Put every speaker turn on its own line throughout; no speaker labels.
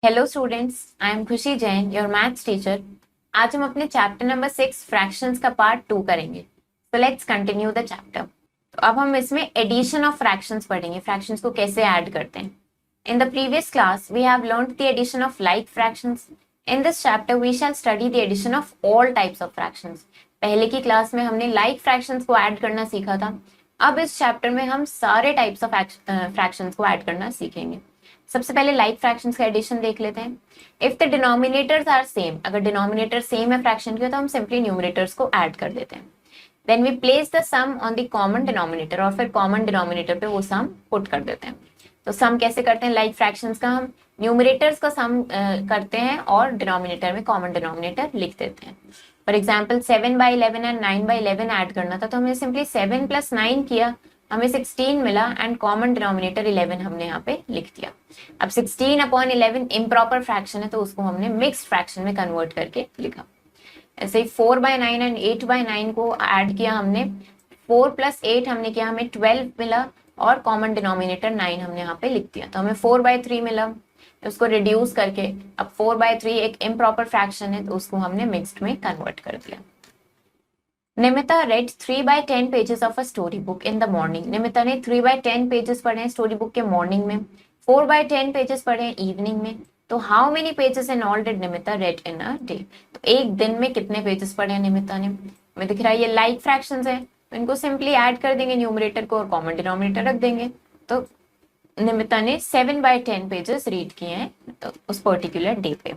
Hello students, I am खुशी Jain, your maths teacher. आज हम अपने चैप्टर नंबर 6 फ्रैक्शंस का पार्ट 2 करेंगे। So let's continue the chapter. तो अब हम इसमें एडिशन ऑफ फ्रैक्शंस पढ़ेंगे, फ्रैक्शंस को कैसे ऐड करते हैं। In the previous class we have learned the addition of like fractions. In this chapter we shall study the addition of all types of fractions. पहले की क्लास में हमने like fractions को ऐड करना सीखा था। अब इस चैप्टर में हम सारे टाइप्स ऑफ फ्रैक्शंस को ऐड करना सीखेंगे। सबसे पहले लाइक फ्रैक्शंस का एडिशन देख लेते हैं। If the denominators are same, अगर डिनोमिनेटर सेम है फ्रैक्शन के तो हम सिंपली न्यूमरेटर्स को ऐड कर देते हैं। Then we place the sum on the common denominator, और फिर कॉमन डिनोमिनेटर पे वो सम पुट कर देते हैं। तो सम कैसे करते हैं लाइक फ्रैक्शंस का, हम न्यूमरेटर्स का सम करते हैं और डिनोमिनेटर में कॉमन डिनोमिनेटर लिख देते हैं। फॉर एग्जाम्पल 7/11 एंड 9/11 ऐड करना था तो हमने सिंपली 7 + 9 किया, हमें 16 मिला एंड कॉमन डिनोमिनेटर 11 हमने यहाँ पे लिख दिया। अब 16/11 इम्प्रॉपर फ्रैक्शन है तो उसको हमने मिक्स्ड फ्रैक्शन में कन्वर्ट करके लिखा। ऐसे ही 4/9 एंड 8/9 को ऐड किया हमने, 4 + 8 हमने किया, हमें 12 मिला और कॉमन डिनोमिनेटर 9 हमने यहाँ पे लिख दिया, तो हमें 4/3 मिला। उसको रिड्यूस करके अब 4/3 एक इम्प्रॉपर फ्रैक्शन है तो उसको हमने मिक्स्ड में कन्वर्ट कर दिया। Nimita read 3/10 pages of a story book in the morning. Nimita ने 3/10 पेजेस पढ़े हैं स्टोरी बुक के मॉर्निंग में, 4/10 पेजेस पढ़े हैं इवनिंग में। तो how many pages in all did Nimita red in a day? तो एक दिन में कितने पेजेस पढ़े हैं निमिता ने? हमें दिख रहा है ये लाइक फ्रैक्शंस है तो इनको सिंपली ऐड कर देंगे न्यूमरेटर को और कॉमन डिनोमिनेटर रख देंगे। तो निमिता ने 7/10 पेजेस रीड किए हैं तो उस पर्टिकुलर डे पे।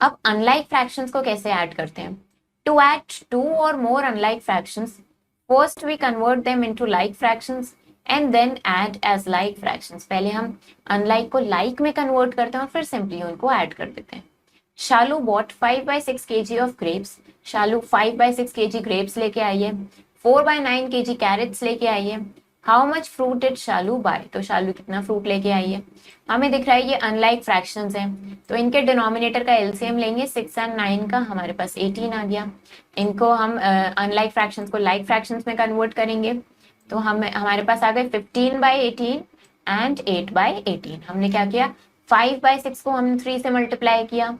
अब अनलाइक फ्रैक्शंस को कैसे ऐड करते हैं? To add two or more unlike fractions, first we convert them into like fractions and then add as like fractions. पहले हम unlike को like में convert करते हैं और फिर simply उनको add कर देते हैं। शालू bought 5/6 kg of grapes. Shalu 5/6 kg grapes लेके आई है, 4/9 kg carrots लेके आई है। How much fruit did Shalu buy? तो शालू कितना फ्रूट लेके आई है? हमें दिख रहा है ये अनलाइक फ्रैक्शंस हैं तो इनके डिनोमिनेटर का एलसीएम लेंगे, 6 और 9 का हमारे पास 18 आ गया। इनको हम अनलाइक फ्रैक्शंस को लाइक फ्रैक्शंस में कन्वर्ट करेंगे तो हम हमारे पास आ गए 15/18 एंड 8/18। हमने क्या किया, 5/6 को हमने 3 से मल्टीप्लाई किया,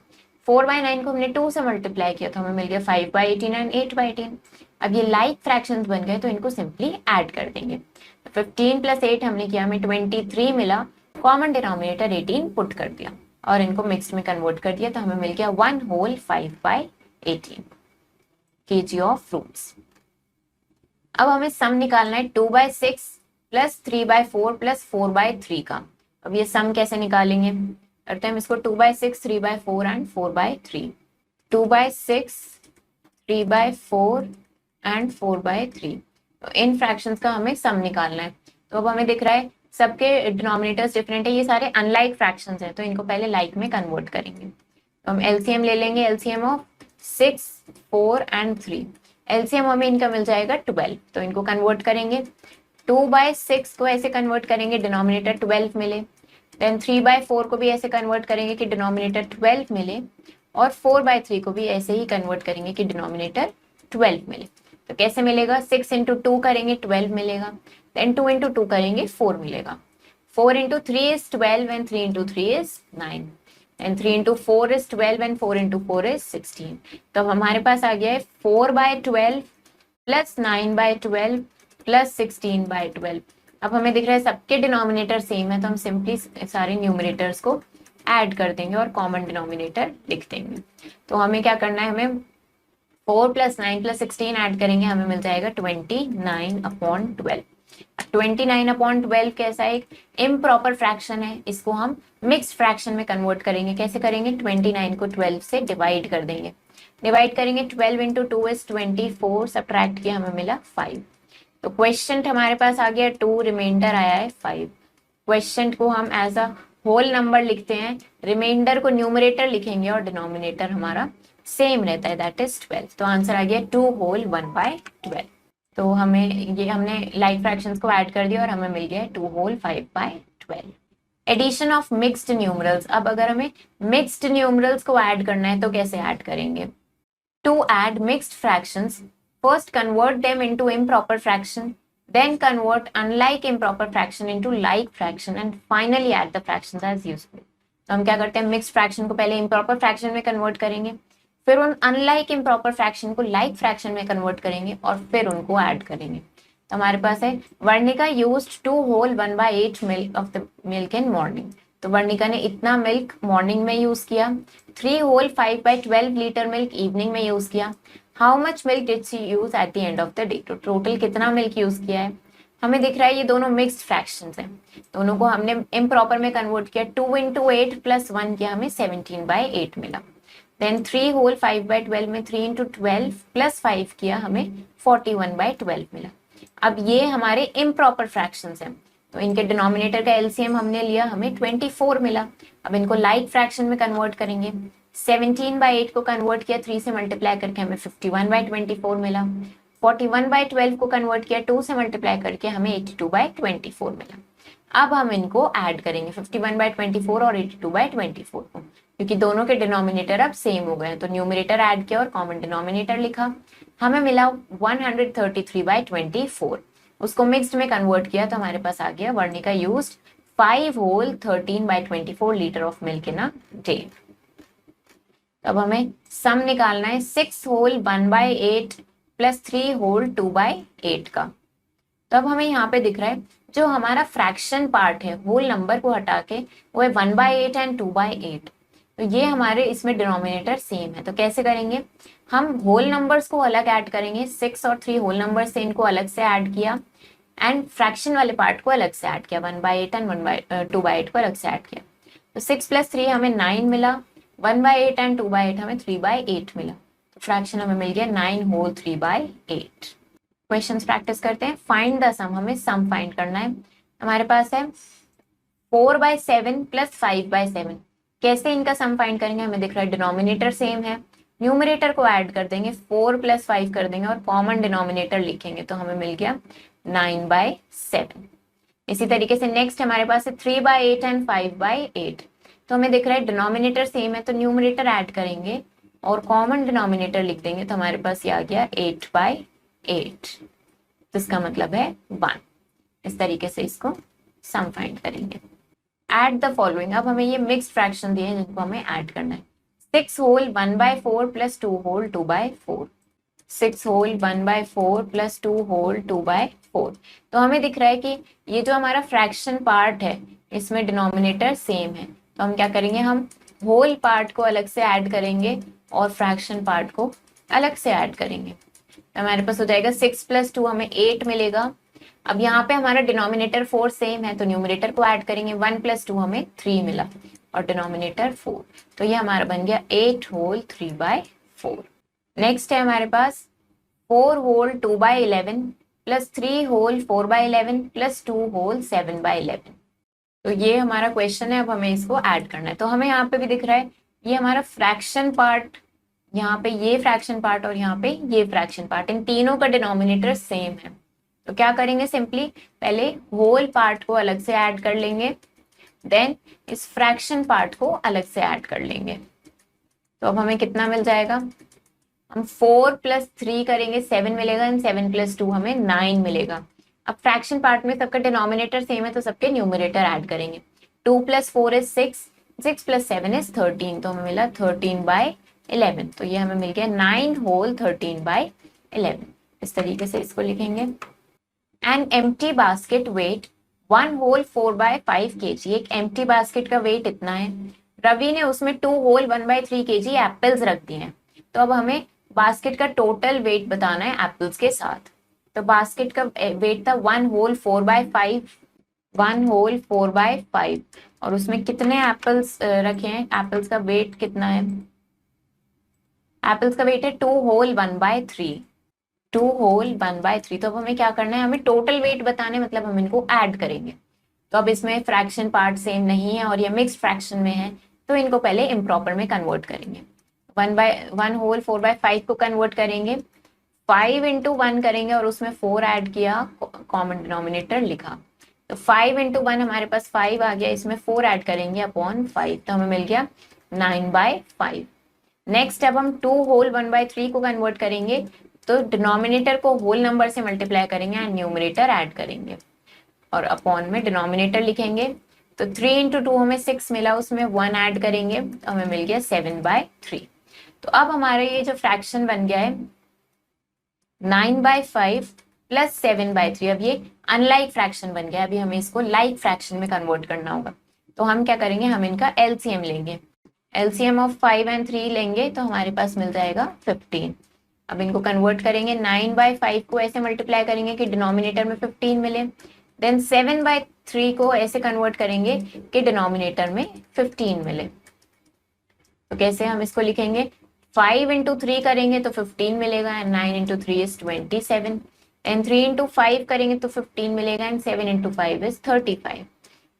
4/9 को हमने 2 से मल्टीप्लाई किया तो हमें मिल गया 5/18 एंड 8/18। अब ये लाइक फ्रैक्शंस बन गए तो इनको सिंपली ऐड कर देंगे। 15 + 8 हमने किया, हमें 23 मिला, कॉमन डिनोमिनेटर 18 पुट कर दिया और इनको मिक्स्ड में कन्वर्ट कर दिया तो हमें मिल गया 1 होल 5/18 kg ऑफ फ्रूट्स। अब हमें सम निकालना है 2/6 + 3/4 + 4/3 का। अब ये सम कैसे निकालेंगे, करते हैं हम इसको 2/6, 3/4 एंड 4/3। 2/6, 3/4 एंड 4/3, तो इन फ्रैक्शंस का हमें सम निकालना है। तो अब हमें दिख रहा है सबके डिनोमिनेटर्स डिफरेंट है, ये सारे अनलाइक फ्रैक्शंस हैं तो इनको पहले लाइक में कन्वर्ट करेंगे। तो हम एलसीएम ले लेंगे, एलसीएम ऑफ 6, 4 एंड 3। एलसीएम हमें इनका मिल जाएगा 12, तो इनको कन्वर्ट करेंगे। 2/6 को ऐसे कन्वर्ट करेंगे डिनोमिनेटर 12 मिले, देन 3/4 को भी ऐसे कन्वर्ट करेंगे कि डिनोमिनेटर 12 मिले, और 4/3 को भी ऐसे ही कन्वर्ट करेंगे कि डिनोमिनेटर 12 मिले। तो कैसे मिलेगा, 6 × 2 करेंगे 12 मिलेगा, देन 2 × 2 करेंगे 4 मिलेगा, 4 × 3 is 12 and 3 × 3 is 9 and 3 × 4 is 12 and 4 × 4 is 16। तो अब हमारे पास आ गया है 4/12 + 9/12 + 16/12। अब हमें दिख रहा है सबके डिनोमिनेटर सेम है तो हम सिंपली सारे न्यूमरेटर्स को ऐड कर देंगे और कॉमन डिनोमिनेटर लिख देंगे। तो हमें क्या करना है, हमें 4 + 9 + 16 ऐड करेंगे, हमें मिल जाएगा 29/12। 29/12 कैसा एक इम्प्रॉपर फ्रैक्शन है, इसको हम मिक्स्ड फ्रैक्शन में कन्वर्ट करेंगे। कैसे करेंगे, 29 को 12 से डिवाइड कर देंगे, डिवाइड करेंगे 12 × 2 is 24, सब्ट्रैक्ट किया हमें मिला 5। तो क्वेश्चन हमारे पास आ गया 2, रिमाइंडर आया है 5। क्वेश्चन को हम एज अ होल नंबर लिखते हैं, रिमाइंडर को न्यूमरेटर लिखेंगे और डिनोमिनेटर हमारा सेम रहता है, दैट इज 12। तो आंसर आ गया 2 होल 1/12। तो हमें ये हमने लाइक फ्रैक्शंस को ऐड कर दिया और हमें मिल गया 2 whole 5/12। Addition of mixed numerals. अब अगर हमें मिक्स्ड न्यूमरल्स को ऐड करना है तो कैसे ऐड करेंगे? To add mixed fractions, first convert them into improper fraction, then convert unlike improper fraction into like fraction, and finally add the fractions as usual. तो हम क्या करते हैं, मिक्स्ड फ्रैक्शन को पहले इम्प्रॉपर फ्रैक्शन में कन्वर्ट करेंगे, फिर उन अनलाइक इम्प्रॉपर फ्रैक्शन को लाइक फ्रैक्शन में कन्वर्ट करेंगे और फिर उनको ऐड करेंगे। तो हमारे पास है Varnika used 2 whole 1/8 milk of the milk in morning. तो वर्णिका ने इतना मिल्क मॉर्निंग में यूज किया। 3 होल 5/12 लीटर मिल्क इवनिंग में यूज किया। How much milk did she use at the end of the day. तो टोटल कितना मिल्क यूज किया है, हमें दिख रहा है ये दोनों मिक्स्ड फ्रैक्शंस हैं, दोनों को हमने इम्प्रॉपर में कन्वर्ट किया। 2 × 8 + 1 किया, हमें 17/8 मिला। देन 3 होल 5/12 में 3 × 12 + 5 किया, हमें 41/12 मिला। अब ये हमारे इम्प्रॉपर फ्रैक्शंस हैं, तो इनके डिनोमिनेटर का एलसीएम हमने लिया, हमें 24 मिला। अब इनको लाइक फ्रैक्शन में कन्वर्ट करेंगे। 17/8 को कन्वर्ट किया 3 से मल्टीप्लाई करके, हमें 51/24 मिला। 41/12 को कन्वर्ट किया 2 से मल्टीप्लाई करके, हमें 82/24 मिला। अब हम इनको ऐड करेंगे 51/24 और 82/24 को, क्योंकि दोनों के डिनोमिनेटर अब सेम हो गए हैं। तो न्यूमरेटर ऐड किया और कॉमन डिनोमिनेटर लिखा, हमें मिला 133/24। उसको मिक्स्ड में कन्वर्ट किया तो हमारे पास आ गया Varnika used 5 whole 13/24 litre of milk in a day. अब हमें सम निकालना है 6 होल 1/8 + 3 होल 2/8 का। तो अब हमें यहाँ पे दिख रहा है जो हमारा फ्रैक्शन पार्ट है होल नंबर को हटा के वो है 1/8 एंड 2/8। तो ये हमारे इसमें डिनोमिनेटर सेम है, तो कैसे करेंगे, हम होल नंबर्स को अलग ऐड करेंगे। 6 और 3 होल नंबर से इनको अलग से ऐड किया एंड फ्रैक्शन वाले पार्ट को अलग से ऐड किया, 1/8 एंड 2/8 को अलग से ऐड किया। तो 6 + 3 हमें 9 मिला, 1/8 एंड 2/8 हमें 3/8 मिला। तो फ्रैक्शन हमें मिल गया 9 होल 3/8। क्वेश्चंस प्रैक्टिस करते हैं। फाइंड द सम, हमें सम फाइंड करना है। हमारे पास है 4/7 + 5/7। कैसे इनका सम फाइंड करेंगे, हमें दिख रहा है डिनोमिनेटर सेम है, न्यूमरेटर को ऐड कर देंगे, 4 + 5 कर देंगे और कॉमन डिनोमिनेटर लिखेंगे, तो हमें मिल गया 9/7। इसी तरीके से नेक्स्ट हमारे पास है 3/8 एंड 5/8। तो हमें दिख रहा है डिनोमिनेटर सेम है, तो न्यूमरेटर ऐड करेंगे और कॉमन डिनोमिनेटर लिख देंगे, तो हमारे पास ये आ गया 8/8। तो इसका मतलब है 1। इस तरीके से इसको सम फाइंड करेंगे। ऐड द फॉलोइंग, अब हमें ये मिक्स्ड फ्रैक्शन दिए हैं जिनको हमें ऐड करना है। 6 होल 1/4 + 2 होल 2/4। 6 whole 1/4 + 2 whole 2/4। तो हमें दिख रहा है कि ये जो हमारा फ्रैक्शन पार्ट है इसमें डिनोमिनेटर सेम है, तो हम क्या करेंगे, हम होल पार्ट को अलग से ऐड करेंगे और फ्रैक्शन पार्ट को अलग से ऐड करेंगे। तो हमारे पास हो जाएगा 6 + 2 हमें 8 मिलेगा। अब यहाँ पे हमारा डिनोमिनेटर 4 सेम है, तो न्यूमरेटर को ऐड करेंगे, 1 + 2 हमें 3 मिला और डिनोमिनेटर 4। तो ये हमारा बन गया 8 होल 3/4। नेक्स्ट है हमारे पास 4 होल 2/11 + 3 होल 4/11 + 2 होल 7/11। तो ये हमारा क्वेश्चन है, अब हमें इसको ऐड करना है। तो हमें यहाँ पे भी दिख रहा है ये हमारा फ्रैक्शन पार्ट, यहाँ पे ये फ्रैक्शन पार्ट और यहाँ पे ये फ्रैक्शन पार्ट, इन तीनों का डिनोमिनेटर सेम है। तो क्या करेंगे, सिंपली पहले होल पार्ट को अलग से ऐड कर लेंगे, देन इस फ्रैक्शन पार्ट को अलग से ऐड कर लेंगे। तो अब हमें कितना मिल जाएगा, हम 4 + 3 करेंगे 7 मिलेगा एंड 7 + 2 हमें 9 मिलेगा। अब फ्रैक्शन पार्ट में सबका डिनोमिनेटर सेम है, तो सबके न्यूमरेटर ऐड करेंगे। 2 + 4 इज 6, 6 + 7 इज 13, तो हमें मिला 13/11। तो ये हमें मिल गया 9 होल 13/11। इस तरीके से इसको लिखेंगे। An empty basket weight 1 whole 4/5 kg। एक एम्प्टी बास्केट का वेट इतना है। रवि ने उसमें 2 होल 1/3 kg एप्पल्स रख दिए हैं। तो अब हमें बास्केट का टोटल वेट बताना है एप्पल्स के साथ। तो बास्केट का वेट था 1 होल 4/5, 1 होल 4/5 और उसमें कितने एप्पल्स रखे हैं, एप्पल्स का वेट कितना है, एप्पल्स का वेट है 2 होल 1/3, 2 होल 1/3। तो अब हमें क्या करना है, हमें टोटल वेट बताने, मतलब हम इनको ऐड करेंगे। तो अब इसमें फ्रैक्शन पार्ट सेम नहीं है और ये मिक्स्ड फ्रैक्शन में है, तो इनको पहले इम्प्रॉपर में कन्वर्ट करेंगे। 1 होल 4/5 को कन्वर्ट करेंगे, 5 × 1 करेंगे और उसमें 4 ऐड किया, कॉमन डिनोमिनेटर लिखा। तो 5 × 1 हमारे पास 5 आ गया, इसमें 4 ऐड करेंगे अपॉन 5, तो हमें मिल गया 9/5। नेक्स्ट अब हम 2 होल 1/3 को कन्वर्ट करेंगे, तो डिनोमिनेटर को होल नंबर से मल्टीप्लाई करेंगे एंड न्यूमरेटर ऐड करेंगे और अपॉन में डिनोमिनेटर लिखेंगे। तो 3 इंटू 2 हमें 6 मिला, उसमें 1 ऐड करेंगे तो हमें मिल गया 7/3। तो अब हमारा ये जो फ्रैक्शन बन गया है 9/5 प्लस 7/3, अब ये अनलाइक फ्रैक्शन बन गया। अभी हमें इसको लाइक फ्रैक्शन में कन्वर्ट करना होगा। तो हम क्या करेंगे, हम इनका एलसीएम लेंगे। एलसीएम ऑफ 5 एंड 3 लेंगे तो हमारे पास मिल जाएगा 15। अब इनको कन्वर्ट करेंगे, 9/5 को ऐसे मल्टीप्लाई करेंगे कि डिनोमिनेटर में 15 मिले, देन 7/3 को ऐसे कन्वर्ट करेंगे कि डिनोमिनेटर में 15 मिले। तो कैसे हम इसको लिखेंगे, 5 इंटू 3 करेंगे तो 15 मिलेगा, and 9 into 3 is 27, and 3 into 5 करेंगे तो 15 मिलेगा, एंड 7 इंटू 5 इज 35।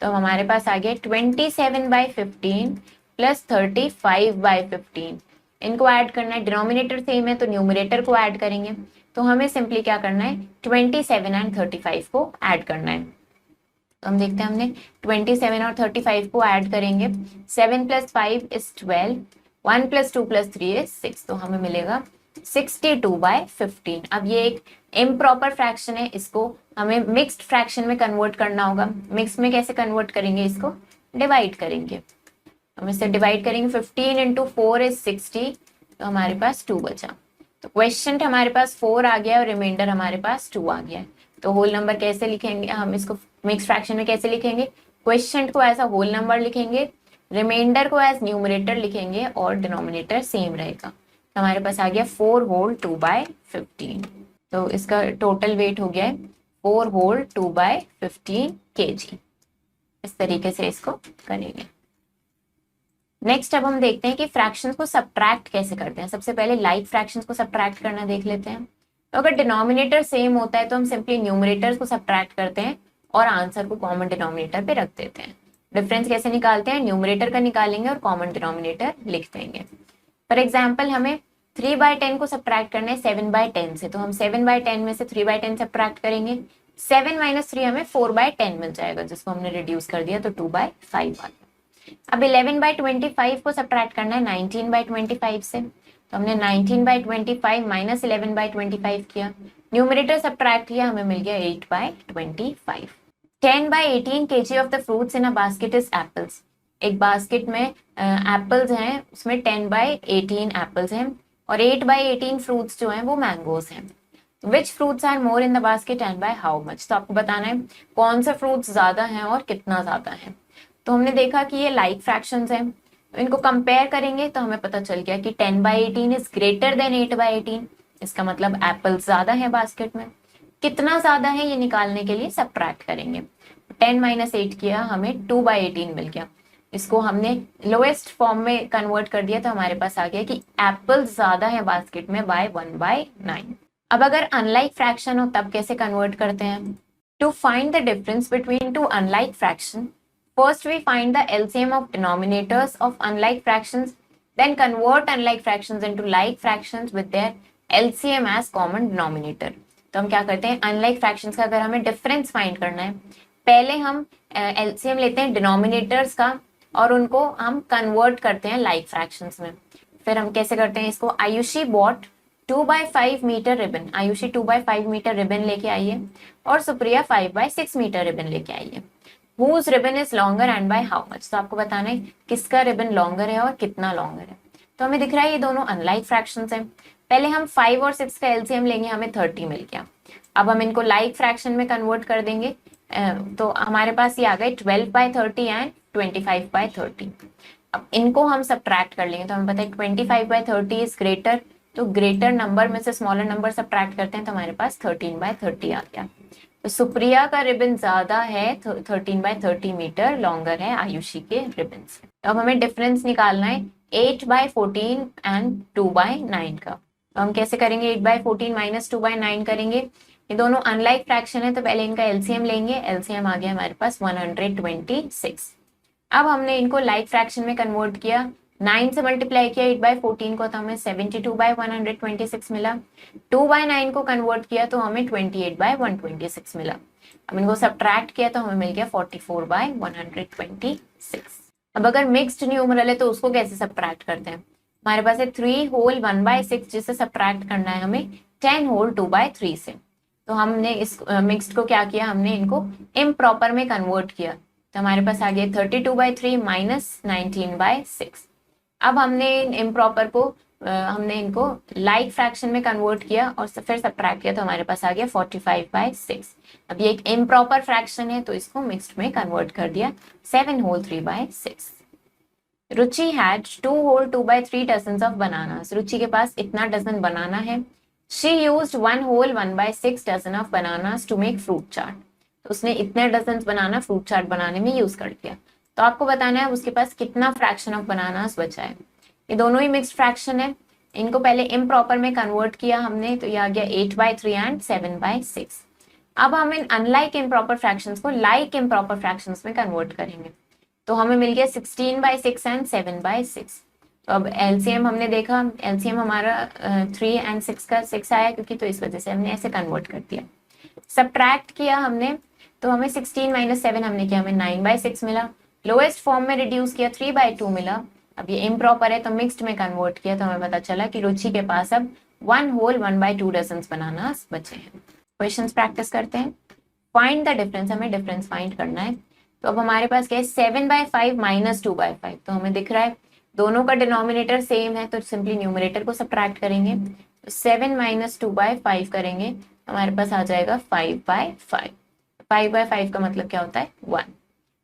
तो हमारे पास आ गया 27/15 प्लस 35/15। इनको ऐड करना है, डिनोमिनेटर सेम है तो न्यूमरेटर को ऐड करेंगे। तो हमें सिंपली क्या करना है, 27 एंड 35 को ऐड करना है। तो हम देखते हैं, हमने 27 और 35 को ऐड करेंगे। 7 plus 5 is 12, 1 plus 2 plus 3 is 6, तो हमें मिलेगा 62/15। अब ये एक इम्प्रॉपर फ्रैक्शन है, इसको हमें मिक्स्ड फ्रैक्शन में कन्वर्ट करना होगा। मिक्स में कैसे कन्वर्ट करेंगे, इसको डिवाइड करेंगे। हम इससे डिवाइड करेंगे, 15 इंटू 4 इज 60, तो हमारे पास 2 बचा। तो क्वेश्चन हमारे पास 4 आ गया और रिमाइंडर हमारे पास 2 आ गया है। तो होल नंबर कैसे लिखेंगे, हम इसको मिक्स फ्रैक्शन में कैसे लिखेंगे, क्वेश्चन को एज अ होल नंबर लिखेंगे, रिमाइंडर को एज न्यूमरेटर लिखेंगे और डिनोमिनेटर सेम रहेगा। तो हमारे पास आ गया 4 होल 2/15। तो इसका टोटल वेट हो गया है 4 होल 2/15 kg। इस तरीके से इसको करेंगे। नेक्स्ट अब हम देखते हैं कि फ्रैक्शंस को सब्ट्रैक्ट कैसे करते हैं। सबसे पहले लाइक फ्रैक्शंस को सब्ट्रैक्ट करना देख लेते हैं। तो अगर डिनोमिनेटर सेम होता है तो हम सिंपली न्यूमरेटर्स को सब्ट्रैक्ट करते हैं और आंसर को कॉमन डिनोमिनेटर पे रख देते हैं। डिफरेंस कैसे निकालते हैं, न्यूमरेटर का निकालेंगे और कॉमन डिनोमिनेटर लिख देंगे। फॉर एग्जाम्पल हमें 3/10 को सब्ट्रैक्ट करना है 7/10 से, तो हम 7/10 में से 3/10 सब्ट्रैक्ट करेंगे। 7 माइनस 3 हमें 4/10 मिल जाएगा, जिसको हमने रिड्यूस कर दिया तो 2/5 आ गया। अब 11/25 को सब्ट्रैक्ट करना है 19/25 से, तो हमने 19/25 माइनस 11/25 किया, न्यूमरेटर सब्ट्रैक्ट किया, हमें मिल गया 8/25। 10/18 kg of the fruits in a basket is apples. एक बास्केट में एप्पल्स हैं, उसमें 10/18 एप्पल्स हैं और 8/18 फ्रूट्स जो हैं वो मैंगोज हैं। Which fruits are more in the basket and by how much. तो आपको बताना है कौन से फ्रूट्स ज्यादा हैं और कितना ज्यादा है। तो हमने देखा कि ये लाइक फ्रैक्शंस हैं, तो इनको कंपेयर करेंगे तो हमें पता चल गया कि 10/18 इज ग्रेटर देन 8/18। इसका मतलब एप्पल ज्यादा है बास्केट में। कितना ज्यादा है ये निकालने के लिए सब्ट्रैक्ट करेंगे। 10 माइनस 8 किया, हमें 2/18 मिल गया। इसको हमने लोएस्ट फॉर्म में कन्वर्ट कर दिया तो हमारे पास आ गया कि एप्पल ज्यादा है बास्केट में बाय 1/9। अब अगर अनलाइक फ्रैक्शन हो तब कैसे कन्वर्ट करते हैं। To find the difference between two unlike fraction, first we find the LCM of denominators of unlike fractions, then convert unlike fractions into like fractions with their LCM as common denominator। तो हम क्या करते हैं, unlike fractions का अगर हमें difference find करना है, पहले हम LCM लेते हैं denominators का और उनको हम convert करते हैं like fractions में। फिर हम कैसे करते हैं इसको, Ayushi bought 2/5 metre ribbon, Ayushi 2/5 metre ribbon लेके आई है और सुप्रिया 5/6 मीटर रिबन लेके आई है। Whose ribbon is longer and by how much। तो आपको बताना है किसका रिबन लॉन्गर है और कितना लॉन्गर है। तो हमें दिख रहा है ये दोनों अनलाइक फ्रैक्शंस हैं। पहले हम 5 और 6 का एलसीएम लेंगे, हमें 30 मिल गया। अब हम इनको लाइक फ्रैक्शन में कन्वर्ट कर देंगे, तो हमारे पास ये आ गए 12/30 एंड 25/30। अब इनको हम सब्ट्रैक्ट कर लेंगे तो हमें पता है 25/30 इज ग्रेटर, तो ग्रेटर नंबर में से स्मॉलर नंबर सब्ट्रैक्ट करते हैं तो हमारे पास 13/30 आ गया। तो सुप्रिया का रिबन ज्यादा है, 13/30 मीटर लॉन्गर है आयुषी के रिबन से। तो अब हमें डिफरेंस निकालना है 8/14 एंड 2/9 का। तो हम कैसे करेंगे, 8/14 माइनस 2/9 करेंगे। ये दोनों अनलाइक फ्रैक्शन है तो पहले इनका एलसीएम लेंगे, एलसीएम आ गया हमारे पास 126। अब हमने इनको लाइक फ्रैक्शन में कन्वर्ट किया, 9 से मल्टीप्लाई किया 8/14 को तो हमें 72/126 मिला। 2/9 को कन्वर्ट किया तो हमें 28/126 मिला। अब इनको सब्ट्रैक्ट किया तो हमें मिल गया 44/126। अब अगर मिक्स्ड न्यूमरल है तो उसको कैसे सब्ट्रैक्ट करते हैं। हमारे पास है 3 होल 1/6 जिसे सब्ट्रैक्ट करना है हमें 10 होल 2/3 से। तो हमने इस मिक्स्ड को क्या किया, हमने इनको इम्प्रॉपर में कन्वर्ट किया। तो हमारे पास आ गया 32/3 माइनस 19/6। अब हमने इन इम्प्रॉपर को हमने इनको लाइक फ्रैक्शन में कन्वर्ट किया और फिर सबट्रैक्ट किया, तो हमारे पास आ गया 45/6। अब ये एक इम्प्रॉपर फ्रैक्शन है तो इसको मिक्स्ड में कन्वर्ट कर दिया, 7 whole 3/6। Ruchi had 2 whole 2/3 dozen of bananas. Ruchi के पास इतना डजन बनाना है। She used 1 whole 1/6 dozen of bananas to make fruit chaat. तो उसने इतने डजन बनाना फ्रूट चाट बनाने में यूज कर दिया। तो आपको बताना है उसके पास कितना फ्रैक्शन ऑफ बनानास बचा है। ये दोनों ही मिक्स्ड फ्रैक्शन है, इनको पहले इम्प्रॉपर में कन्वर्ट किया हमने, तो ये आ गया 8/3 एंड 7/6। अब हम इन अनलाइक इम्प्रॉपर फ्रैक्शंस को लाइक इम्प्रॉपर फ्रैक्शंस में कन्वर्ट करेंगे, तो हमें मिल गया 16/6 एंड 7/6। तो अब एलसीएम हमने देखा, एलसीएम हमारा 3 एंड 6 का 6 आया क्योंकि, तो इस वजह से हमने ऐसे कन्वर्ट कर दिया। सब्ट्रैक्ट किया हमने, तो हमें 16 माइनस 7 हमने किया, हमें 9/6 मिला। लोएस्ट फॉर्म में रिड्यूस किया, 3/2 मिला। अब ये इम्प्रॉपर है तो मिक्स्ड में कन्वर्ट किया, तो हमें पता चला कि रुचि के पास अब 1 होल 1/2 डजन बनाना बचे हैं। क्वेश्चंस प्रैक्टिस करते हैं। फाइंड द डिफरेंस, हमें डिफरेंस फाइंड करना है। तो अब हमारे पास क्या है, 7/5 माइनस 2/5। तो हमें दिख रहा है दोनों का डिनोमिनेटर सेम है, तो सिंपली न्यूमरेटर को सब्ट्रैक्ट करेंगे, तो 7 माइनस 2/5 करेंगे, हमारे पास आ जाएगा 5/5। 5/5 का मतलब क्या होता है, 1।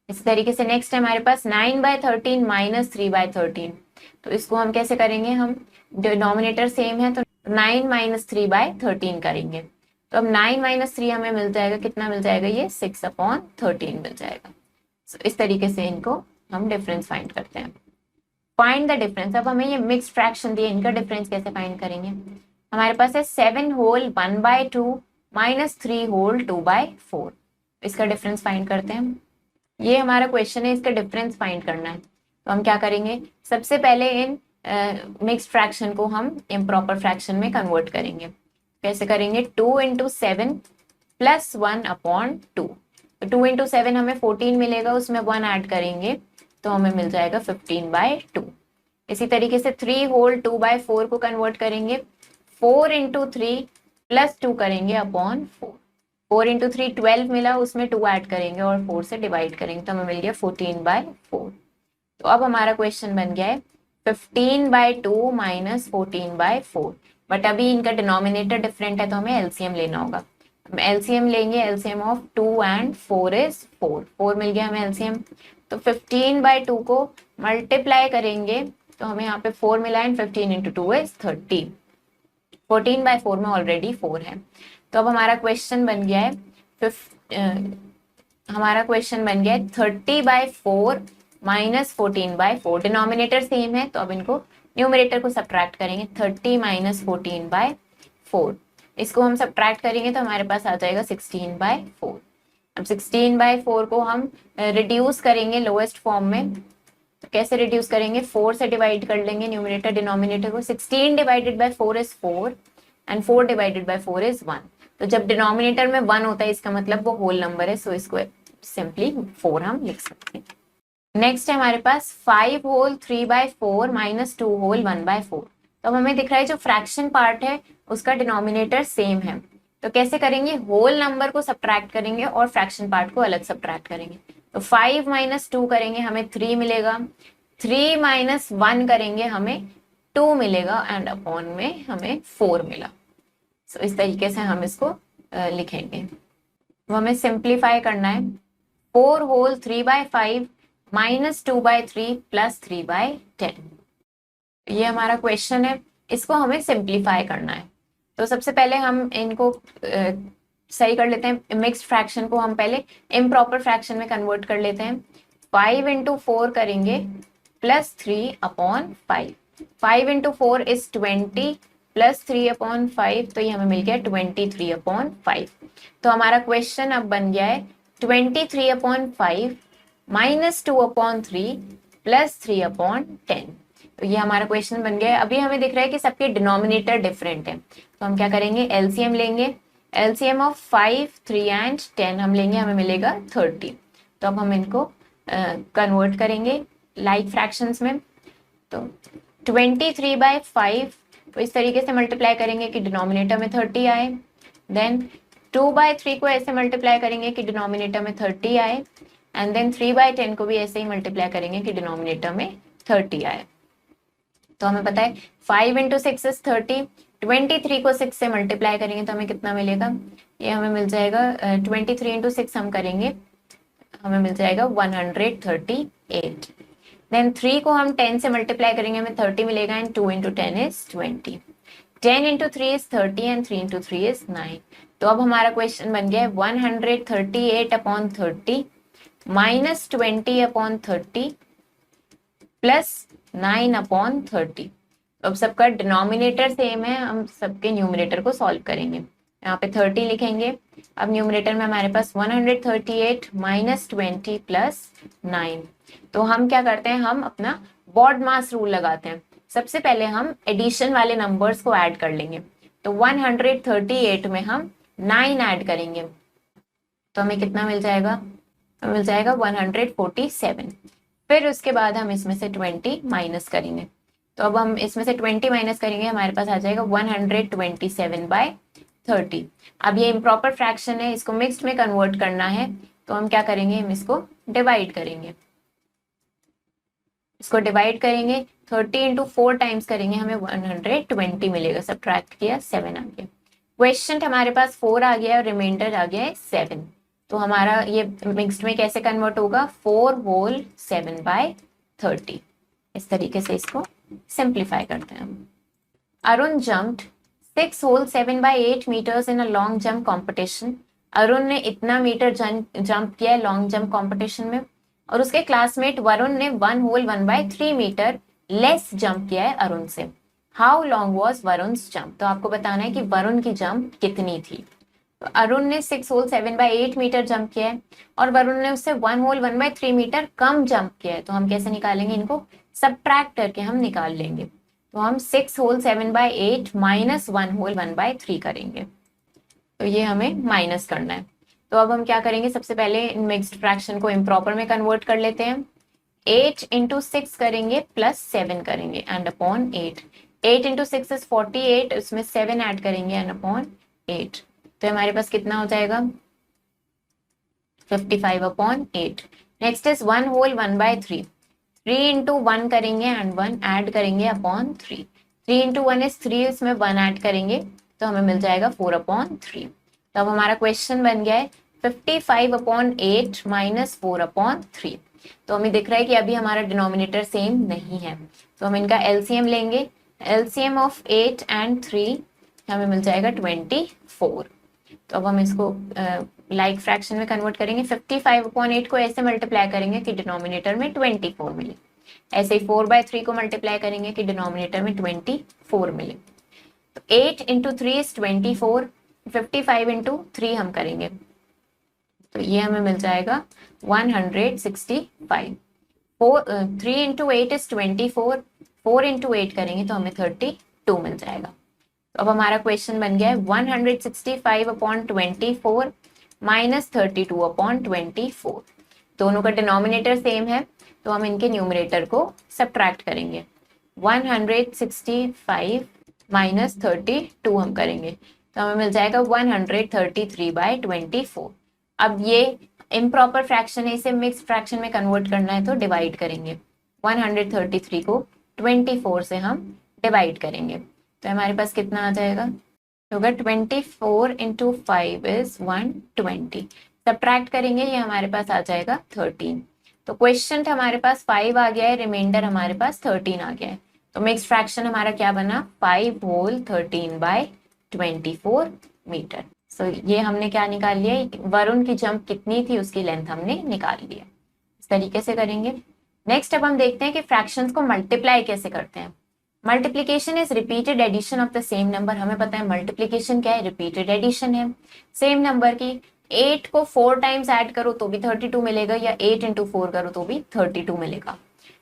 इस तरीके से नेक्स्ट है हमारे पास 9/13 माइनस 3/13। तो इसको हम कैसे करेंगे, हम डिनोमिनेटर सेम है तो 9 माइनस 3/13 करेंगे। तो अब 9 माइनस 3 हमें मिल जाएगा, कितना मिल जाएगा, ये 6/13 मिल जाएगा। इस तरीके से इनको हम डिफरेंस फाइंड करते हैं। फाइंड द डिफरेंस, अब हमें ये मिक्स्ड फ्रैक्शन दिए, इनका डिफरेंस कैसे फाइंड करेंगे। हमारे पास है 7 होल 1/2 माइनस 3 होल 2/4। इसका डिफरेंस फाइंड करते हैं। ये हमारा क्वेश्चन है, इसका डिफरेंस फाइंड करना है। तो हम क्या करेंगे, सबसे पहले इन मिक्स्ड फ्रैक्शन को हम इम्प्रॉपर फ्रैक्शन में कन्वर्ट करेंगे। कैसे करेंगे, 2 इंटू 7 प्लस 1/2। तो 2 इंटू 7 हमें 14 मिलेगा, उसमें 1 ऐड करेंगे तो हमें मिल जाएगा 15/2। इसी तरीके से 3 होल 2/4 को कन्वर्ट करेंगे, 4 इंटू 3 प्लस 2 करेंगे अपॉन 4। 4 इंटू 3 12 मिला, उसमें 2 ऐड करेंगे और 4 से डिवाइड करेंगे, तो हमें मिल गया 14/4। तो अब हमारा क्वेश्चन बन गया है 15/2 माइनस 14/4। बट अभी इनका डिनोमिनेटर डिफरेंट है तो हमें एलसीएम लेना होगा। हम एलसीएम लेंगे, एलसीएम ऑफ 2 एंड 4 इज 4। 4 मिल गया हमें एलसीएम। तो 15/2 को मल्टीप्लाई करेंगे तो हमें यहाँ पे 4 मिला एंड 15 इंटू 2 इज 30। 14/4 में ऑलरेडी 4 है। तो अब हमारा क्वेश्चन बन गया है हमारा क्वेश्चन बन गया है 30/4 माइनस 14/4। डिनोमिनेटर सेम है तो अब इनको न्यूमरेटर को सब्ट्रैक्ट करेंगे, 30 माइनस 14/4। इसको हम सब्ट्रैक्ट करेंगे तो हमारे पास आ जाएगा 16/4। अब 16/4 को हम रिड्यूस करेंगे लोएस्ट फॉर्म में, तो कैसे रिड्यूस करेंगे, 4 से डिवाइड कर लेंगे न्यूमरेटर डिनोमिनेटर को। 16 divided by 4 is 4 and 4 divided by 4 is 1। तो जब डिनोमिनेटर में 1 होता है इसका मतलब वो होल नंबर है, सो इसको सिंपली 4 हम लिख सकते हैं। नेक्स्ट है हमारे पास 5 होल 3/4 माइनस 2 होल 1/4। तो अब हमें दिख रहा है जो फ्रैक्शन पार्ट है उसका डिनोमिनेटर सेम है, तो कैसे करेंगे, होल नंबर को सब्ट्रैक्ट करेंगे और फ्रैक्शन पार्ट को अलग सब्ट्रैक्ट करेंगे। तो 5 माइनस 2 करेंगे हमें 3 मिलेगा, 3 माइनस 1 करेंगे हमें 2 मिलेगा एंड अपॉन में हमें 4 मिला। सो इस तरीके से हम इसको लिखेंगे। तो हमें सिंप्लीफाई करना है, 4 होल 3/5 माइनस 2/3 प्लस 3/10। ये हमारा क्वेश्चन है, इसको हमें सिंप्लीफाई करना है। तो सबसे पहले हम इनको सही कर लेते हैं। मिक्स्ड फ्रैक्शन को हम पहले इम्प्रॉपर फ्रैक्शन में कन्वर्ट कर लेते हैं। 5 इंटू 4 करेंगे प्लस 3/5। 5 इंटू 4 इज 20 प्लस 3/5, तो ये हमें मिल गया 23/5। तो हमारा क्वेश्चन अब बन गया है 23/5 माइनस 2/3 प्लस 3/10। तो ये हमारा क्वेश्चन बन गया है। अभी हमें दिख रहा है कि सबके डिनोमिनेटर डिफरेंट है, तो हम क्या करेंगे, एलसीएम लेंगे। एलसीएम ऑफ 5, 3 एंड 10 हम लेंगे, हमें मिलेगा 30। तो अब हम इनको कन्वर्ट करेंगे लाइक फ्रैक्शंस में। तो 23/5 तो इस तरीके से मल्टीप्लाई करेंगे कि डिनोमिनेटर में 30 आए। देन 2/3 को ऐसे मल्टीप्लाई करेंगे कि डिनोमिनेटर में 30 आए। एंड देन 3/10 को भी ऐसे ही मल्टीप्लाई करेंगे कि डिनोमिनेटर में 30 आए। तो हमें पता है 5 इंटू 6 इज 30, 23 को 6 से मल्टीप्लाई करेंगे तो हमें कितना मिलेगा, ये हमें मिल जाएगा 23 इंटू 6 हम करेंगे, हमें मिल जाएगा 138। देन 3 को हम 10 से मल्टीप्लाई करेंगे, हमें 30 मिलेगा, and 2 into 10 is 20। 10 into 3 is 30 and 3 into 3 is 9। तो अब हमारा क्वेश्चन बन गया है 138 upon 30 minus 20 upon 30 plus 9 upon 30। तो अब सबका डिनोमिनेटर सेम है, हम सबके न्यूमरेटर को सॉल्व करेंगे। यहाँ पे 30 लिखेंगे, अब न्यूमरेटर में हमारे पास 138 माइनस 20 प्लस 9। तो हम क्या करते हैं, हम अपना बॉड मास रूल लगाते हैं। सबसे पहले हम एडिशन वाले नंबर्स को ऐड कर लेंगे। तो 138 में हम 9 ऐड करेंगे तो हमें कितना मिल जाएगा, तो मिल जाएगा 147। फिर उसके बाद हम इसमें से 20 माइनस करेंगे। तो अब हम इसमें से 20 माइनस करेंगे, हमारे पास आ जाएगा 127/30। अब ये इम्प्रॉपर फ्रैक्शन है, इसको मिक्स्ड में कन्वर्ट करना है, तो हम क्या करेंगे, हम इसको डिवाइड करेंगे। इसको डिवाइड करेंगे 30 इंटू 4 टाइम्स करेंगे, हमें 120 मिलेगा। सब्ट्रैक्ट किया 7 आ गया। क्वेश्चन हमारे पास 4 आ गया है और रिमाइंडर आ गया है 7। तो हमारा ये मिक्स्ड में कैसे कन्वर्ट होगा, 4 होल 7/30। इस तरीके से इसको सिंप्लीफाई करते हैं हम। Arun jumped 6 whole 7/8 metres in a long jump competition. Arun ने इतना मीटर जंप किया है लॉन्ग जंप कॉम्पिटिशन में, और उसके क्लासमेट वरुण ने 1 होल 1/3 मीटर लेस जंप किया है अरुण से। How long was Varun's jump. तो आपको बताना है कि वरुण की जंप कितनी थी। तो अरुण ने 6 होल 7/8 मीटर जंप किया है और वरुण ने उससे 1 होल 1/3 मीटर कम जंप किया है। तो हम कैसे निकालेंगे, इनको सबट्रैक्ट करके हम निकाल लेंगे। तो हम 6 होल 7/8 माइनस 1 होल 1/3 करेंगे। तो ये हमें माइनस करना है। तो अब हम क्या करेंगे, सबसे पहले मिक्स्ड फ्रैक्शन को इम्प्रॉपर में कन्वर्ट कर लेते हैं। 8 इंटू 6 करेंगे प्लस 7 करेंगे एंड अपॉन 8। 8 इंटू 6 इज 48, उसमें 7 ऐड करेंगे एंड अपॉन 8। तो हमारे पास कितना हो जाएगा, 55/8। Next is 1 whole 1/3। 3 इंटू 1 करेंगे एंड 1 ऐड करेंगे अपॉन 3। 3 इंटू 1 इज 3, इसमें 1 ऐड करेंगे तो हमें मिल जाएगा 4/3। तो अब हमारा क्वेश्चन बन गया है 55/8 माइनस 4/3। तो हमें दिख रहा है कि अभी हमारा डिनोमिनेटर सेम नहीं है, तो हम इनका एलसीएम लेंगे। एलसीएम ऑफ 8 एंड 3 हमें मिल जाएगा 24। तो अब हम इसको लाइक फ्रैक्शन में कन्वर्ट करेंगे। 55/8 को ऐसे मल्टीप्लाई करेंगे कि डिनोमिनेटर में 24 मिले। ऐसे ही 4/3 को मल्टीप्लाई करेंगे कि डिनोमिनेटर में 24 मिले। तो 8 इंटू 3 इज 24, 55 इंटू 3 हम करेंगे तो ये हमें मिल जाएगा 165। 3 इंटू 8 इज 24, 4 इंटू 8 करेंगे तो हमें 32 मिल जाएगा। तो अब हमारा क्वेश्चन बन गया है 165/24 माइनस 32/24। दोनों का डिनोमिनेटर सेम है तो हम इनके न्यूमरेटर को सब्ट्रैक्ट करेंगे। 165 माइनस 32 हम करेंगे तो हमें मिल जाएगा 133/24। अब ये इम्प्रॉपर फ्रैक्शन है, इसे मिक्स फ्रैक्शन में कन्वर्ट करना है तो डिवाइड करेंगे। 133 को 24 से हम डिवाइड करेंगे तो हमारे पास कितना आ जाएगा, होगा 24 इंटू 5 इज 120। सब्ट्रैक्ट करेंगे, ये हमारे पास आ जाएगा 13। तो क्वेश्चन हमारे पास 5 आ गया है, रिमाइंडर हमारे पास 13 आ गया है। तो मिक्स फ्रैक्शन हमारा क्या बना, 5 होल 13/24 मीटर। सो ये हमने क्या निकाल लिया, वरुण की जंप कितनी थी उसकी लेंथ हमने निकाल लिया। इस तरीके से करेंगे। नेक्स्ट अब हम देखते हैं कि फ्रैक्शंस को मल्टीप्लाई कैसे करते हैं। Multiplication is repeated addition of the same number. हमें पता है मल्टीप्लीकेशन क्या है, रिपीटेड एडिशन है सेम नंबर की। 8 को 4 टाइम्स ऐड करो तो भी 32 मिलेगा, या 8 इंटू 4 करो तो भी 32 मिलेगा।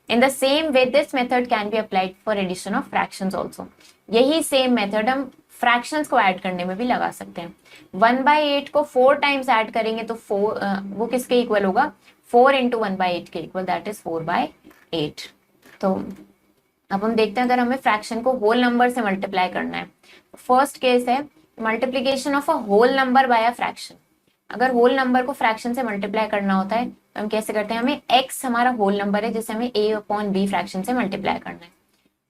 In the same way this method can be applied for addition of fractions also. यही सेम मेथड हम फ्रैक्शंस को ऐड करने में भी लगा सकते हैं। 1/8 को 4 टाइम्स ऐड करेंगे तो 4 वो किसके इक्वल होगा, 4 इंटू 1/8 के इक्वल, दैट इज 4/8। तो अब हम देखते हैं अगर हमें फ्रैक्शन को होल नंबर से मल्टीप्लाई करना है। First case is multiplication of a whole number by a fraction. अगर होल नंबर को फ्रैक्शन से मल्टीप्लाई करना होता है तो हम कैसे करते हैं, हमें x हमारा होल नंबर है जिसे हमें a/b फ्रैक्शन से मल्टीप्लाई करना है,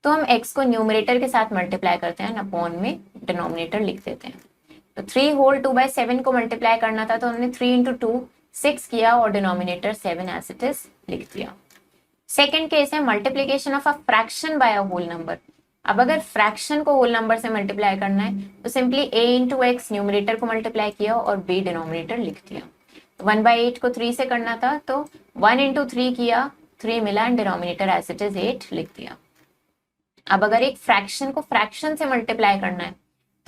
तो हम x को न्यूमरेटर के साथ मल्टीप्लाई करते हैं, अपॉन में डिनोमिनेटर लिख देते हैं। तो 3 होल 2/7 को मल्टीप्लाई करना था तो हमने 3 इंटू 2 6 किया और डिनोमिनेटर 7 एज इट इज लिख दिया। Second case is multiplication of a fraction by a whole number. अब अगर फ्रैक्शन को होल नंबर से मल्टीप्लाई करना है तो simply a into x numerator को मल्टीप्लाई किया और b डिनोमिनेटर लिख दिया। 1/8 को 3 से करना था तो 1 इंटू 3 किया, 3 मिला and denominator as it is 8 लिख दिया। अब अगर एक फ्रैक्शन को फ्रैक्शन से मल्टीप्लाई करना है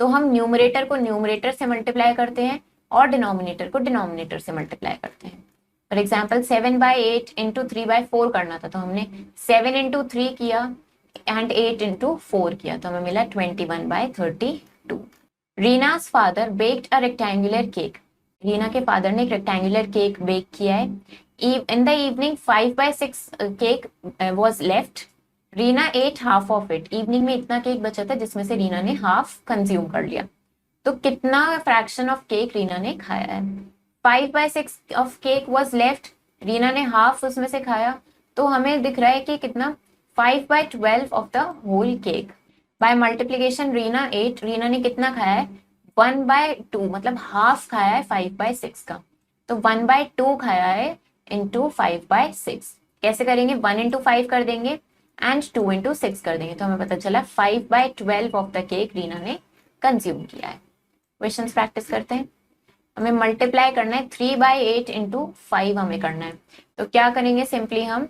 तो हम न्यूमरेटर को न्यूमरेटर से मल्टीप्लाई करते हैं और डिनोमिनेटर को डिनोमिनेटर से मल्टीप्लाई करते हैं। फॉर एग्जाम्पल 7/8 इंटू 3/4 करना था तो हमने 7 इंटू 3 किया एंड 8 इंटू 4 किया तो हमें मिला 21/32। Reena's father baked a rectangular cake. Reena के फादर ने एक रेक्टेंगुलर केक बेक किया है। In the evening 5/6 cake was left. Reena ate half of it. Evening में इतना केक बचा था जिसमें से रीना ने हाफ कंज्यूम कर लिया। तो कितना फ्रैक्शन ऑफ केक रीना ने खाया है? 5/6 of cake was left, Reena ने हाफ उसमें से खाया, तो हमें दिख रहा है कि कितना 5/12 of the whole cake. By multiplication Reena 8, Reena ने कितना खाया है? 1/2, मतलब हाफ खाया है 5/6 का, तो 1/2 खाया है इंटू 5/6। कैसे करेंगे? 1 इंटू 5 कर देंगे एंड 2 इंटू 6 कर देंगे तो हमें पता चला 5/12 ऑफ द केक रीना ने कंज्यूम किया है। क्वेश्चंस प्रैक्टिस करते हैं। हमें मल्टीप्लाई करना है 3/8 इंटू 5 हमें करना है, तो क्या करेंगे? सिंपली हम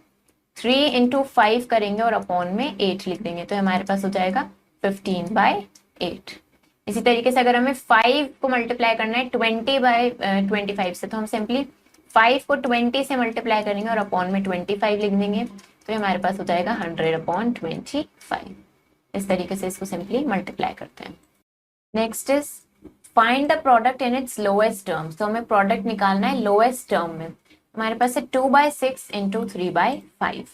3 इंटू 5 करेंगे और अपॉन में 8 लिख देंगे तो हमारे पास हो जाएगा 15/8। इसी तरीके से अगर हमें 5 को मल्टीप्लाई करना है 20/25 से, तो हम सिंपली 5 को 20 से मल्टीप्लाई करेंगे और अपॉन में 25 लिख देंगे तो हमारे पास हो जाएगा 100/25। इस तरीके से इसको सिंपली मल्टीप्लाई करते हैं। Next is find the product in its lowest terms. तो हमें प्रोडक्ट निकालना है लोएस्ट टर्म में। हमारे पास है 2/6 इंटू 3/5,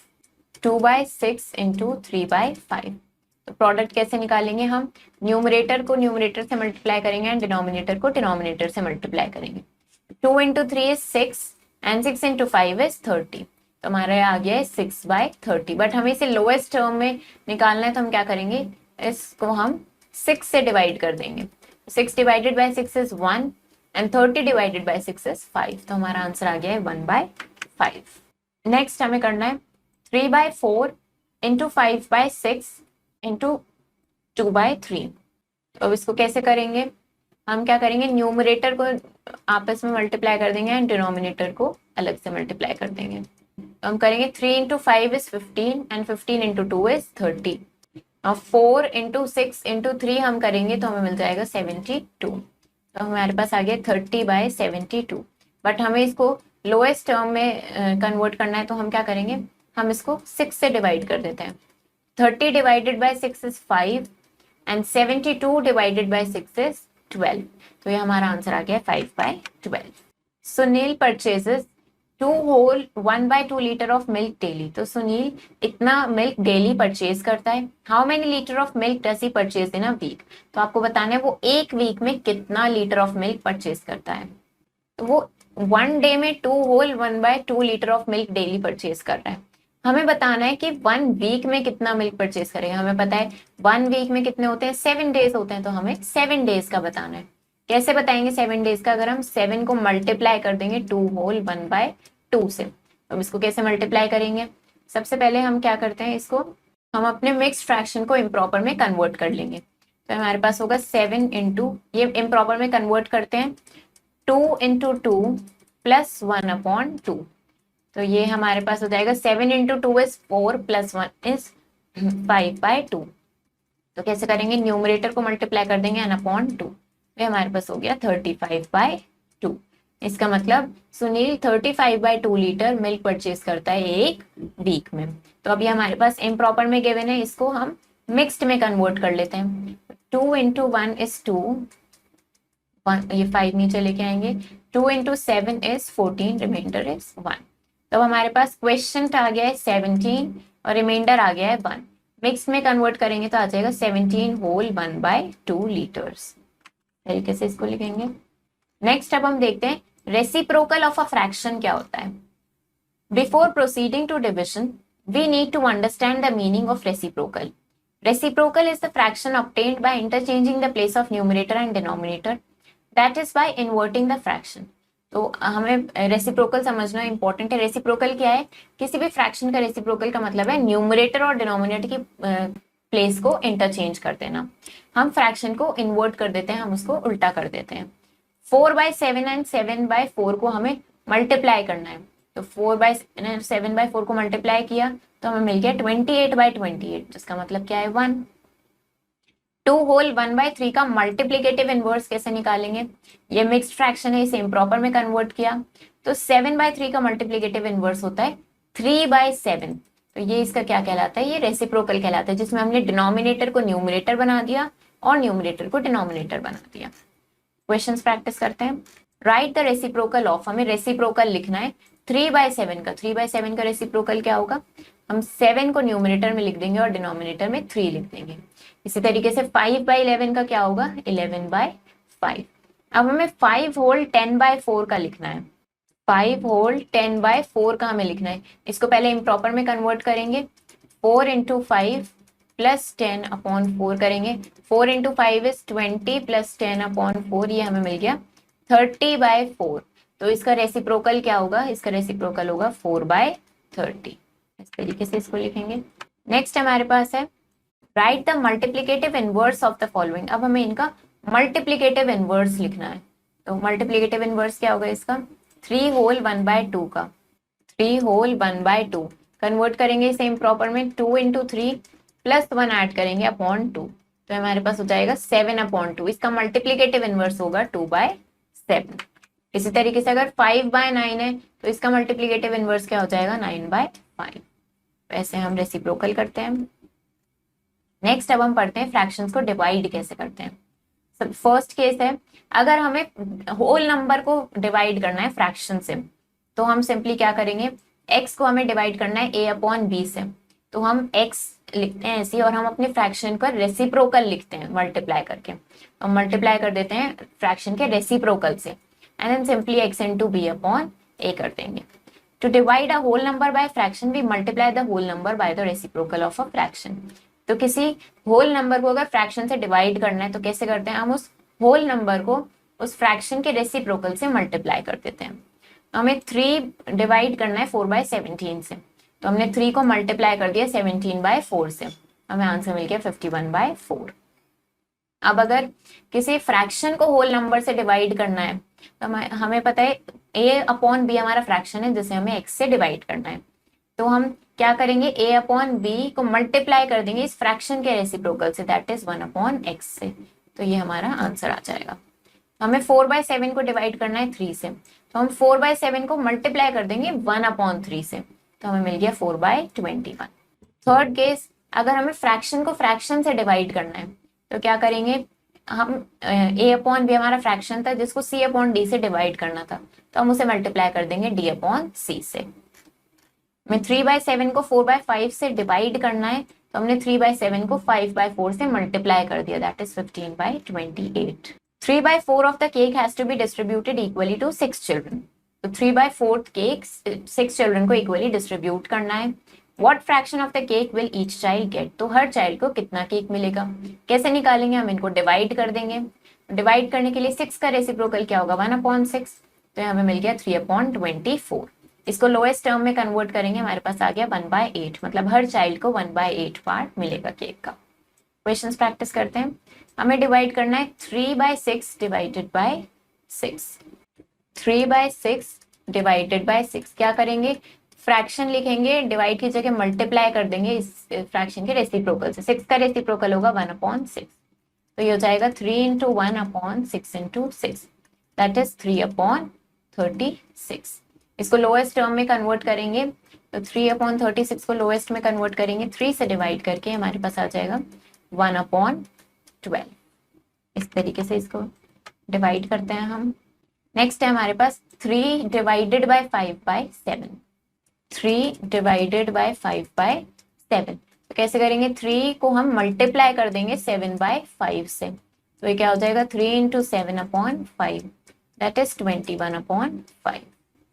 2/6 इंटू 3/5। तो प्रोडक्ट कैसे निकालेंगे? हम न्यूमरेटर को न्यूमरेटर से मल्टीप्लाई करेंगे एंड डिनोमिनेटर को डिनोमिनेटर से मल्टीप्लाई करेंगे। 2 into 3 is 6 and 6 into 5 is 30, तो हमारा आ गया है 6/30। बट हमें इसे लोएस्ट टर्म में निकालना है तो हम क्या करेंगे? इसको हम 6 से डिवाइड कर देंगे। 6 divided by 6 is 1 and 30 divided by 6 is 5, तो हमारा आंसर आ गया है 1/5। नेक्स्ट हमें करना है 3/4 इंटू 5/6 इंटू 2/3। तो अब इसको कैसे करेंगे? हम क्या करेंगे? न्यूमरेटर को आपस में मल्टीप्लाई कर देंगे एंड डिनोमिनेटर को अलग से मल्टीप्लाई कर देंगे। तो हम करेंगे 3 into 5 is 15 and 15 into 2 is 30। और 4 इंटू 6 इंटू 3 हम करेंगे तो हमें मिल जाएगा 72, तो हमारे पास आ गया 30/72। बट हमें इसको लोएस्ट टर्म में कन्वर्ट करना है तो हम क्या करेंगे? हम इसको 6 से डिवाइड कर देते हैं। 30 divided by 6 is 5 and 72 divided by 6 is 12, तो ये हमारा आंसर आ गया 5/12। Sunil purchases 2 whole 1/2 litre of milk daily. तो सुनील इतना मिल्क डेली परचेज करता है। How many litre of milk does he purchase in a week? तो आपको बताना है वो एक वीक में कितना लीटर ऑफ मिल्क परचेज करता है। तो वो 1 डे में 2 whole 1/2 litre of milk daily purchase कर रहा है। हमें बताना है कि 1 वीक में कितना मिल्क परचेज करेगा। हमें पता है 1 वीक में कितने होते हैं? 7 डेज होते हैं, तो हमें 7 डेज का बताना है। कैसे बताएंगे 7 डेज का? अगर हम 7 को मल्टीप्लाई कर देंगे 2 होल 1/2 से। तो इसको कैसे मल्टीप्लाई करेंगे? सबसे पहले हम क्या करते हैं, इसको हम अपने मिक्स्ड फ्रैक्शन को इम्प्रॉपर में कन्वर्ट कर लेंगे। तो हमारे पास होगा 7 इंटू, ये इम्प्रॉपर में कन्वर्ट करते हैं, 2 इंटू 2 प्लस 1/2। तो ये हमारे पास हो जाएगा 7 इंटू 2 इज 4 प्लस 1 इज 5/2। तो कैसे करेंगे? न्यूमरेटर को मल्टीप्लाई कर देंगे n/2, ये हमारे पास हो गया 35/2। इसका मतलब सुनील 35/2 लीटर मिल्क परचेज करता है एक वीक में। तो अभी हमारे पास इम्प्रॉपर में गिवन है, इसको हम मिक्स्ड में कन्वर्ट कर लेते हैं। 2 इंटू 1 इज 2, ये 5 नीचे लेके आएंगे, 2 इंटू 7 इज 14, रिमाइंडर इज 1। तो हमारे पास क्वेश्चन आ गया है 17 और रिमाइंडर आ गया है 1। मिक्स में कन्वर्ट करेंगे तो आ जाएगा 17 होल 1/2 लीटर्स। तरीके से इसको लिखेंगे। नेक्स्ट अब हम देखते हैं रेसिप्रोकल ऑफ अ फ्रैक्शन क्या होता है? Before proceeding to division we need to understand the meaning of reciprocal. Reciprocal is the fraction obtained by interchanging the place of numerator and denominator, that is by inverting the fraction. तो हमें reciprocal समझना important है. Reciprocal क्या है? किसी भी fraction का reciprocal का मतलब है न्यूमरेटर और डिनोमिनेटर की प्लेस को इंटरचेंज कर देना. हम फ्रैक्शन को इन्वर्ट कर देते हैं, हम उसको उल्टा कर देते हैं. 4/7 एंड 7/4 को हमें मल्टीप्लाई करना है. तो 4/7/4 को मल्टीप्लाई किया तो हमें मिल गया 28/28, जिसका मतलब क्या है 1. 2 होल 1/3 का मल्टीप्लीकेटिव इनवर्स कैसे निकालेंगे? ये मिक्स्ड फ्रैक्शन है, इसे इम्प्रॉपर में कन्वर्ट किया तो 7/3 का मल्टीप्लीकेटिव इनवर्स होता है 3/7. तो ये इसका क्या कहलाता है? ये रेसिप्रोकल कहलाता है, जिसमें हमने डिनोमिनेटर को न्यूमरेटर बना दिया और न्यूमरेटर को डिनोमिनेटर बना दिया. क्वेश्चंस प्रैक्टिस करते हैं. राइट द रेसिप्रोकल ऑफ, हमें रेसिप्रोकल लिखना है 3/7 का. 3/7 का रेसिप्रोकल क्या होगा? हम 7 को न्यूमरेटर में लिख देंगे और डिनोमिनेटर में 3 लिख देंगे. इसी तरीके से 5/11 का क्या होगा? 11/5. अब हमें 5 होल 10/4 का लिखना है. 5 होल 10/4 का हमें लिखना है. इसको पहले इम्प्रॉपर में कन्वर्ट करेंगे. 4 इंटू 5 प्लस 10/4 करेंगे. 4 इंटू 5 इज 20 प्लस 10/4, ये हमें मिल गया 30/4. तो इसका रेसिप्रोकल क्या होगा? इसका रेसिप्रोकल होगा 4/30. इस तरीके से इसको लिखेंगे. नेक्स्ट हमारे पास है right the multiplicative inverse of the following. अब हमें इनका मल्टीप्लीकेटिव इनवर्स लिखना है. तो मल्टीप्लीकेटिव इनवर्स क्या होगा इसका? 3 होल 1/2 का. 3 होल 1/2 कन्वर्ट करेंगे इसे इम्प्रॉपर में. 2 इंटू 3 प्लस 1 ऐड करेंगे अपॉन 2, तो हमारे पास हो जाएगा 7/2. इसका मल्टीप्लीकेटिव इनवर्स होगा 2/7. इसी तरीके से अगर 5/9 है तो इसका मल्टीप्लीकेटिव इनवर्स क्या हो जाएगा? 9/5. वैसे हम रेसिप्रोकल करते हैं. नेक्स्ट अब हम पढ़ते हैं फ्रैक्शंस को डिवाइड कैसे करते हैं. फर्स्ट केस है, अगर हमें होल नंबर को डिवाइड करना है फ्रैक्शन से, तो हम सिंपली क्या करेंगे? x को हमें डिवाइड करना है a/b से, तो हम x लिखते हैं ऐसे और हम अपने फ्रैक्शन का रेसिप्रोकल लिखते हैं मल्टीप्लाई करके. तो हम मल्टीप्लाई कर देते हैं फ्रैक्शन के रेसिप्रोकल से and then simply x into b/a कर देंगे. To divide a whole number by fraction we multiply the whole number by the reciprocal of a fraction. तो किसी होल नंबर को अगर फ्रैक्शन से डिवाइड करना है तो कैसे करते हैं? हम उस होल नंबर को उस फ्रैक्शन के रेसिप्रोकल से मल्टीप्लाई कर देते हैं. तो हमें 3 डिवाइड करना है 4/17 से, तो हमने 3 को मल्टीप्लाई कर दिया 17/4 से, हमें आंसर मिल गया 51/4. अब अगर किसी फ्रैक्शन को होल नंबर से डिवाइड करना है तो हमें पता है a/b हमारा फ्रैक्शन है जिसे हमें x से डिवाइड करना है. तो हम क्या करेंगे? a/b को मल्टीप्लाई कर देंगे इस फ्रैक्शन के रेसिप्रोकल से, दैट इज 1/x से. तो ये हमारा आंसर आ जाएगा. हमें 4/7 को डिवाइड करना है 3 से, तो हम 4/7 को मल्टीप्लाई कर देंगे 1/3 से, तो हमें मिल गया 4/21. थर्ड केस, अगर हमें फ्रैक्शन को फ्रैक्शन से डिवाइड करना है तो क्या करेंगे? हम a/b हमारा फ्रैक्शन था जिसको c/d से डिवाइड करना था, तो हम उसे मल्टीप्लाई कर देंगे d/c से. हमें 3/7 को 4/5 से डिवाइड करना है, तो हमने 3/7 को 5/4 से मल्टीप्लाई कर दिया, that is 15/28. 3/4 of the cake has to be distributed equally to 6 children. तो 3/4 केक 6 चिल्ड्रन को इक्वली डिस्ट्रीब्यूट करना है. What fraction of the cake will each child get. तो हर चाइल्ड को कितना केक मिलेगा? कैसे निकालेंगे? हम इनको डिवाइड कर देंगे. डिवाइड करने के लिए 6 का रेसिप्रोकल क्या होगा? 1/6. तो हमें मिल गया 3/24. इसको लोएस्ट टर्म में कन्वर्ट करेंगे, हमारे पास आ गया 1/8, मतलब हर चाइल्ड को 1/8 पार्ट मिलेगा केक का. क्वेश्चंस प्रैक्टिस करते हैं. हमें डिवाइड करना है 3/6 डिवाइडेड बाय 6. 3/6 डिवाइडेड बाय 6 क्या करेंगे? फ्रैक्शन लिखेंगे, डिवाइड की जगह मल्टीप्लाई कर देंगे इस फ्रैक्शन के रेसिप्रोकल से. 6 का रेसिप्रोकल होगा 1/6, तो ये हो जाएगा 3 इंटू 1/6 इंटू 6, दैट इज 3/36. इसको लोएस्ट टर्म में कन्वर्ट करेंगे, तो 3/36 को लोएस्ट में कन्वर्ट करेंगे 3 से डिवाइड करके, हमारे पास आ जाएगा 1/12. इस तरीके से इसको डिवाइड करते हैं हम. नेक्स्ट है हमारे पास 3 डिवाइडेड बाय 5/7. 3 डिवाइडेड बाय 5/7, तो कैसे करेंगे? 3 को हम मल्टीप्लाई कर देंगे 7/5 से, तो ये क्या हो जाएगा? 3 into 7/5, that is 21/5।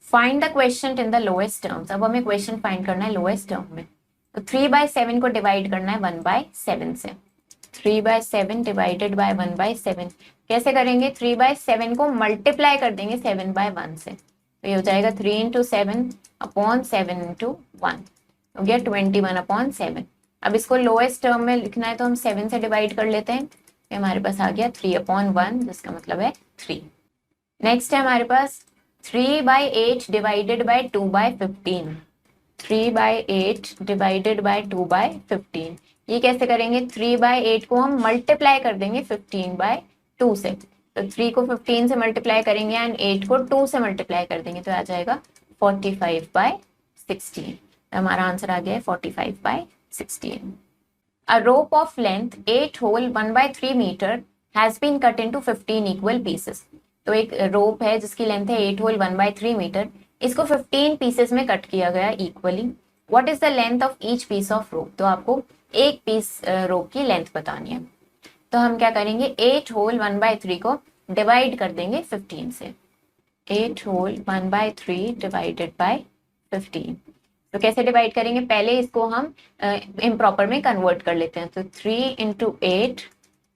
Find the question in the lowest terms. अब हमें क्वेश्चन फाइंड करना है लोएस्ट टर्म में। तो 3/7 को डिवाइड करना है 1/7 से। 3/7 डिवाइडेड बाय 1/7 कैसे करेंगे? 3/7 को मल्टीप्लाई कर देंगे 7/1 से। तो ये हो जाएगा 3 × 7/7 × 1 हो गया 21/7। अब इसको लोएस्ट टर्म में लिखना है तो हम 7 से डिवाइड कर लेते हैं। तो हमारे पास आ गया 3/1 जिसका मतलब है 3। नेक्स्ट है हमारे पास 3/8 डिवाइडेड बाय 2/15। 3/8 डिवाइडेड बाय 2/15 ये कैसे करेंगे? 3/8 को हम मल्टीप्लाई कर देंगे 15/2 से। तो 3 को 15 से मल्टीप्लाई करेंगे एंड 8 को 2 से मल्टीप्लाई कर देंगे तो आ जाएगा 45/16। तो हमारा आंसर आ गया है 45/16। A rope of length 8 hole 1/3 meter has been cut into 15 equal pieces। तो एक रोप है जिसकी लेंथ है 8 होल 1/3 मीटर, इसको 15 पीसेस में कट किया गया equally. What is the length of each piece of rope? तो आपको एक पीस रोप की लेंथ बतानी है। तो हम क्या करेंगे? 8 होल 1/3 को डिवाइड कर देंगे 15 से। 8 होल 1/3 डिवाइडेड बाय 15। तो कैसे डिवाइड करेंगे? पहले इसको हम इम्प्रॉपर में कन्वर्ट कर लेते हैं। तो 3 × 8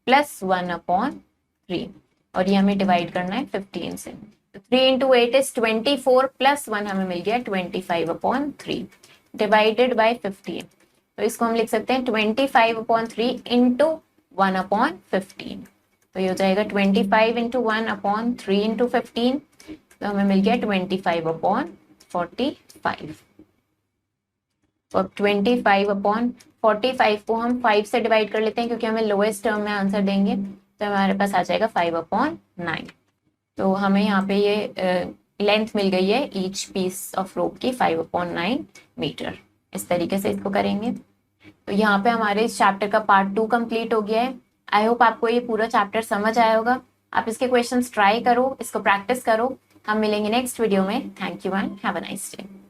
+ 1/3 और ये हमें डिवाइड करना है 15 से। तो 3 × 8 इज 24 + 1 हमें मिल गया 25/3 डिवाइडेड बाय 15। तो इसको हम लिख सकते हैं 25/3 × 1/15। तो ये हो जाएगा 25 × 1/3 × 15। तो हमें मिल गया 25/45। तो अब 25/45 को हम 5 से डिवाइड कर लेते हैं क्योंकि हमें लोएस्ट टर्म में आंसर देंगे। तो हमारे पास आ जाएगा 5/9। तो हमें यहाँ पे ये लेंथ मिल गई है ईच पीस ऑफ रोप की 5/9 मीटर। इस तरीके से इसको करेंगे। तो यहाँ पे हमारे इस चैप्टर का पार्ट 2 कंप्लीट हो गया है। आई होप आपको ये पूरा चैप्टर समझ आया होगा। आप इसके क्वेश्चंस ट्राई करो, इसको प्रैक्टिस करो। हम मिलेंगे नेक्स्ट वीडियो में। Thank you and have a nice day.